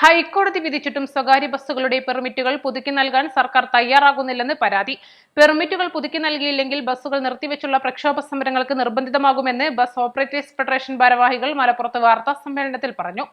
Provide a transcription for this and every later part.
ഹൈക്കോടതി വിധിച്ചിട്ടും സ്വകാര്യ ബസ്സുകളുടെ പെർമിറ്റുകൾ പുതുക്കി നൽകാൻ സർക്കാർ തയ്യാറാകുന്നില്ലെന്ന് പരാതി. പെർമിറ്റുകൾ പുതുക്കി നൽകിയില്ലെങ്കിൽ ബസ്സുകൾ നിർത്തിവെച്ചുള്ള പ്രക്ഷോഭ സമരങ്ങൾക്ക് നിർബന്ധിതമാകുമെന്ന് ബസ് ഓപ്പറേറ്റേഴ്സ് ഫെഡറേഷൻ ഭാരവാഹികൾ മലപ്പുറത്ത് വാർത്താ സമ്മേളനത്തിൽ പറഞ്ഞു.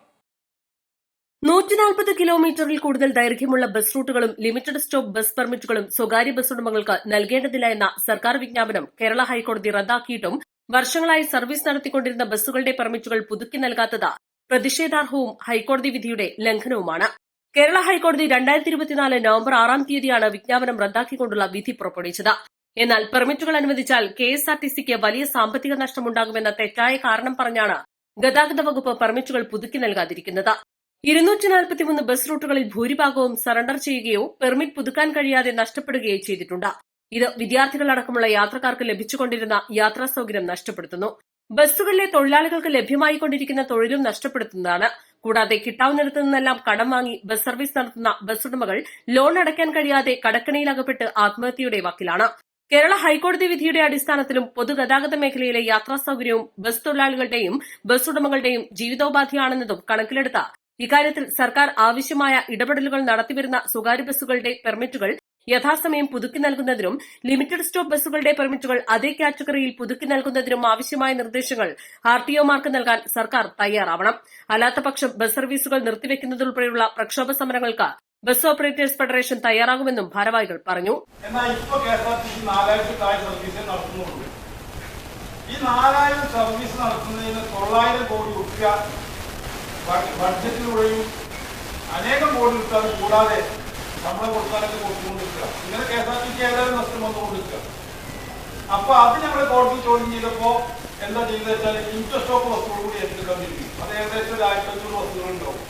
140 കിലോമീറ്ററിൽ കൂടുതൽ ദൈർഘ്യമുള്ള ബസ് റൂട്ടുകളും ലിമിറ്റഡ് സ്റ്റോപ്പ് ബസ് പെർമിറ്റുകളും സ്വകാര്യ ബസ് ഉടമകൾക്ക് നൽകേണ്ടതില്ല എന്ന സർക്കാർ വിജ്ഞാപനം കേരള ഹൈക്കോടതി റദ്ദാക്കിയിട്ടും വർഷങ്ങളായി സർവീസ് നടത്തിക്കൊണ്ടിരുന്ന ബസ്സുകളുടെ പെർമിറ്റുകൾ പുതുക്കി നൽകാത്തത് പ്രതിഷേധാർഹവും ഹൈക്കോടതി വിധിയുടെ ലംഘനവുമാണ്. കേരള ഹൈക്കോടതി 2024 നവംബർ 6-ാം തീയതിയാണ് വിജ്ഞാപനം റദ്ദാക്കിക്കൊണ്ടുള്ള വിധി പുറപ്പെടുവിച്ചത്. എന്നാൽ പെർമിറ്റുകൾ അനുവദിച്ചാൽ KSRTCക്ക് വലിയ സാമ്പത്തിക നഷ്ടമുണ്ടാകുമെന്ന തെറ്റായ കാരണം പറഞ്ഞാണ് ഗതാഗത വകുപ്പ് പെർമിറ്റുകൾ പുതുക്കി നൽകാതിരിക്കുന്നത്. 243 ബസ് റൂട്ടുകളിൽ ഭൂരിഭാഗവും സറണ്ടർ ചെയ്യുകയോ പെർമിറ്റ് പുതുക്കാൻ കഴിയാതെ നഷ്ടപ്പെടുകയോ ചെയ്തിട്ടുണ്ട്. ഇത് വിദ്യാർത്ഥികളടക്കമുള്ള യാത്രക്കാർക്ക് ലഭിച്ചുകൊണ്ടിരുന്ന യാത്രാ സൌകര്യം നഷ്ടപ്പെടുത്തുന്നു. ബസ്സുകളിലെ തൊഴിലാളികൾക്ക് ലഭ്യമായിക്കൊണ്ടിരിക്കുന്ന തൊഴിലും നഷ്ടപ്പെടുത്തുന്നതാണ്. കൂടാതെ കിട്ടാവുന്നിടത്തു നിന്നെല്ലാം കടം വാങ്ങി ബസ് സർവീസ് നടത്തുന്ന ബസ് ഉടമകൾ ലോൺ അടയ്ക്കാൻ കഴിയാതെ കടക്കണിയിലകപ്പെട്ട് ആത്മഹത്യയുടെ വക്കിലാണ്. കേരള ഹൈക്കോടതി വിധിയുടെ അടിസ്ഥാനത്തിലും പൊതുഗതാഗത മേഖലയിലെ യാത്രാ സൌകര്യവും ബസ് തൊഴിലാളികളുടെയും ബസ് ഉടമകളുടെയും ജീവിതോപാധിയാണെന്നതും കണക്കിലെടുത്ത ഇക്കാര്യത്തിൽ സർക്കാർ ആവശ്യമായ ഇടപെടലുകൾ നടത്തിവരുന്ന സ്വകാര്യ ബസ്സുകളുടെ പെർമിറ്റുകൾ യഥാസമയം പുതുക്കി നൽകുന്നതിനും ലിമിറ്റഡ് സ്റ്റോപ്പ് ബസ്സുകളുടെ പെർമിറ്റുകൾ അതേ കാറ്റഗറിയിൽ പുതുക്കി നൽകുന്നതിനും ആവശ്യമായ നിർദ്ദേശങ്ങൾ RTOമാർക്ക് നൽകാൻ സർക്കാർ തയ്യാറാവണം. അല്ലാത്തപക്ഷം ബസ് സർവീസുകൾ നിർത്തിവെക്കുന്നതുൾപ്പെടെയുള്ള പ്രക്ഷോഭ സമരങ്ങൾക്ക് ബസ് ഓപ്പറേറ്റേഴ്സ് ഫെഡറേഷൻ തയ്യാറാകുമെന്നും ഭാരവാഹികൾ പറഞ്ഞു. ഈ 4000 സർവീസ് നടത്തുന്നതിന് 900 കോടി രൂപ ബഡ്ജറ്റിലൂടെയും അനേകം കോടി രൂപ അത് കൂടാതെ നമ്മളെ കൊടുക്കാനൊക്കെ കൊടുത്തുകൊണ്ടിരിക്കുക. ഇങ്ങനെ KSRTC ഏതായാലും നഷ്ടം വന്നുകൊണ്ടിരിക്കുക. അപ്പൊ അത് ഞങ്ങൾ കോടതി ചോദ്യം ചെയ്തപ്പോ എന്താ ചെയ്തത് വെച്ചാൽ ലിമിറ്റഡ് സ്റ്റോപ്പ് ബസ്സുകൾ കൂടി ഏറ്റെടുക്കാതിരിക്കും. അത് ഏകദേശം 1500 ബസ്സുകളുണ്ടാവും.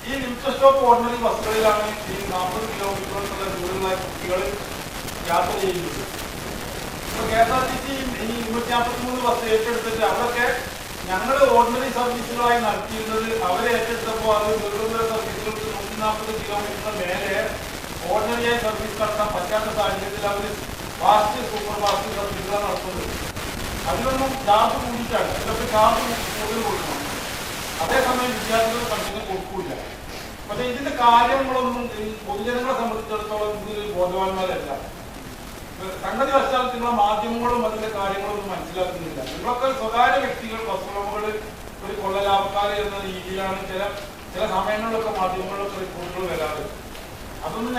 ഈ ലിമിറ്റഡ് സ്റ്റോപ്പ് ഓർഡിനറി ബസ്സുകളിലാണ് ഈ 40 കിലോമീറ്ററുള്ള ദൂരമുള്ള കുട്ടികൾ യാത്ര ചെയ്യുന്നത്. ഇപ്പൊ KSRTC ഈ 243 ബസ് ഏറ്റെടുത്തിട്ട് അവിടെയൊക്കെ ഞങ്ങൾ ഓർഡിനറി സർവീസുകളായി നടത്തിയിരുന്നത് അവരെ ഏറ്റെടുത്തപ്പോൾ അത് ദീർഘദൂര സർവീസുകൾക്ക് 140 കിലോമീറ്ററിന് മേലെ ഓർഡിനറിയായി സർവീസ് നടത്താൻ പറ്റാത്ത സാഹചര്യത്തിൽ അവർ ഫാസ്റ്റ് സൂപ്പർ ഫാസ്റ്റ് സർവീസുകളാണ് നടത്തുന്നത്. അതിലൊന്നും ചാർജ് കൂടിയിട്ടാണ്. അതിലൊക്കെ ചാർജ് കൂടുതൽ കൊടുക്കണം. അതേസമയം വിദ്യാർത്ഥികൾ കണ്ടിന് കൊടുക്കില്ല. പക്ഷെ ഇതിന്റെ കാര്യങ്ങളൊന്നും പൊതുജനങ്ങളെ സംബന്ധിച്ചിടത്തോളം ഇതിൽ ബോധവാന്മാരല്ല. സംഗതി വശാൽ നിങ്ങളെ മാധ്യമങ്ങളും അതിന്റെ കാര്യങ്ങളൊന്നും മനസ്സിലാക്കുന്നില്ല. നിങ്ങളൊക്കെ സ്വകാര്യ വ്യക്തികൾ ബസ് ഉടമകൾ ഒരു കൊള്ളലാഭക്കാർ എന്ന രീതിയിലാണ് ചില സമയങ്ങളിലൊക്കെ മാധ്യമങ്ങളിലൊക്കെ റിപ്പോർട്ടുകൾ വരാറ്. അതൊന്നും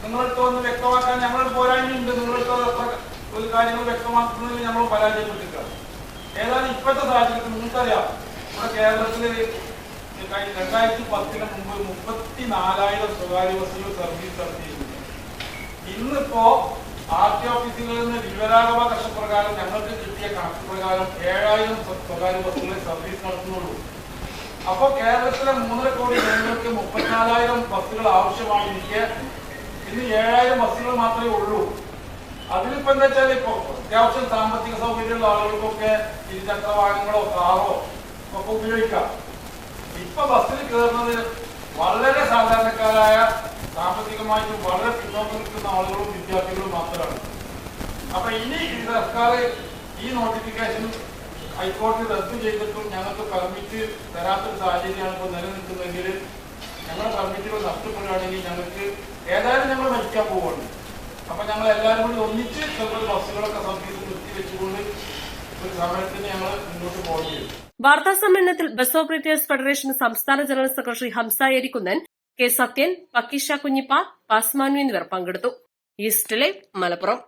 നിങ്ങളടുത്ത് വന്ന് വ്യക്തമാക്കാൻ ഞങ്ങൾ പോരായ്മയുണ്ട്. നിങ്ങളടുത്ത് അത്ര ഒരു കാര്യങ്ങൾ വ്യക്തമാക്കുന്നതിൽ ഞങ്ങൾ പരാജയപ്പെട്ടിട്ടാണ്. ഏതായാലും ഇപ്പോഴത്തെ സാഹചര്യത്തിൽ നിങ്ങൾക്കറിയാം, നമ്മുടെ കേരളത്തില് 2010 മുമ്പ് 34,000 സ്വകാര്യ ബസ്സുകൾ സർവീസ് നടത്തിയിട്ടുണ്ട്. ഇന്നിപ്പോ RTO ഓഫീസുകളിൽ നിന്ന് വിവരാവകാശ പ്രകാരം ഞങ്ങൾക്ക് കിട്ടിയ കണക്ക് പ്രകാരം 7,000 സ്വകാര്യ ബസ്സുകളെ സർവീസ് നടത്തുന്നുള്ളൂ. അപ്പോൾ കേരളത്തിലെ 3.5 കോടി ജനങ്ങൾക്ക് 34,000 ബസ്സുകൾ ആവശ്യമായിരിക്കെ ഇന്ന് 7,000 ബസ്സുകൾ മാത്രമേ ഉള്ളൂ. അതിലിപ്പോ എന്താ വെച്ചാൽ ഇപ്പൊ അത്യാവശ്യം സാമ്പത്തിക സൗകര്യമുള്ള ആളുകൾക്കൊക്കെ ഇരുചക്ര വാഹനങ്ങളോ കാറോ ഒക്കെ ഉപയോഗിക്കാം. ഇപ്പൊ ബസ്സിൽ കയറുന്നത് വളരെ സാധാരണക്കാരായ സാമ്പത്തികമായിട്ട് വളരെ പിന്നോക്കം നിൽക്കുന്ന ആളുകളും വിദ്യാർത്ഥികളും മാത്രമാണ്. അപ്പൊ ഇനി സർക്കാർ ഈ നോട്ടിഫിക്കേഷൻ ഹൈക്കോടതി റദ്ദു ചെയ്തിട്ടും ഞങ്ങൾക്ക് പെർമിറ്റ് തരാത്തൊരു സാഹചര്യമാണ് ഇപ്പോൾ നിലനിൽക്കുന്നതെങ്കിൽ ഞങ്ങളുടെ പെർമിറ്റുകൾ നഷ്ടപ്പെടുകയാണെങ്കിൽ ഞങ്ങൾക്ക് ഏതായാലും ഞങ്ങൾ മരിക്കാൻ പോവുകയാണ്. അപ്പൊ ഞങ്ങൾ എല്ലാവരും കൂടി ഒന്നിച്ച് ചിലപ്പോൾ ബസ്സുകളൊക്കെ സർവീസ് നിർത്തിവെച്ചുകൊണ്ട് ഒരു സമരത്തിന് ഞങ്ങൾ മുന്നോട്ട് പോകേണ്ടി വരും. വാർത്താ സമ്മേളനത്തിൽ ബസ് ഓപ്പറേറ്റേഴ്സ് ഫെഡറേഷൻ സംസ്ഥാന general secretary Hamsa Erikkunnan, K. Sathyan, പക്കീഷ കുഞ്ഞിപ്പ, പാസ്മാനു എന്നിവർ പങ്കെടുത്തു. East live, Malappuram.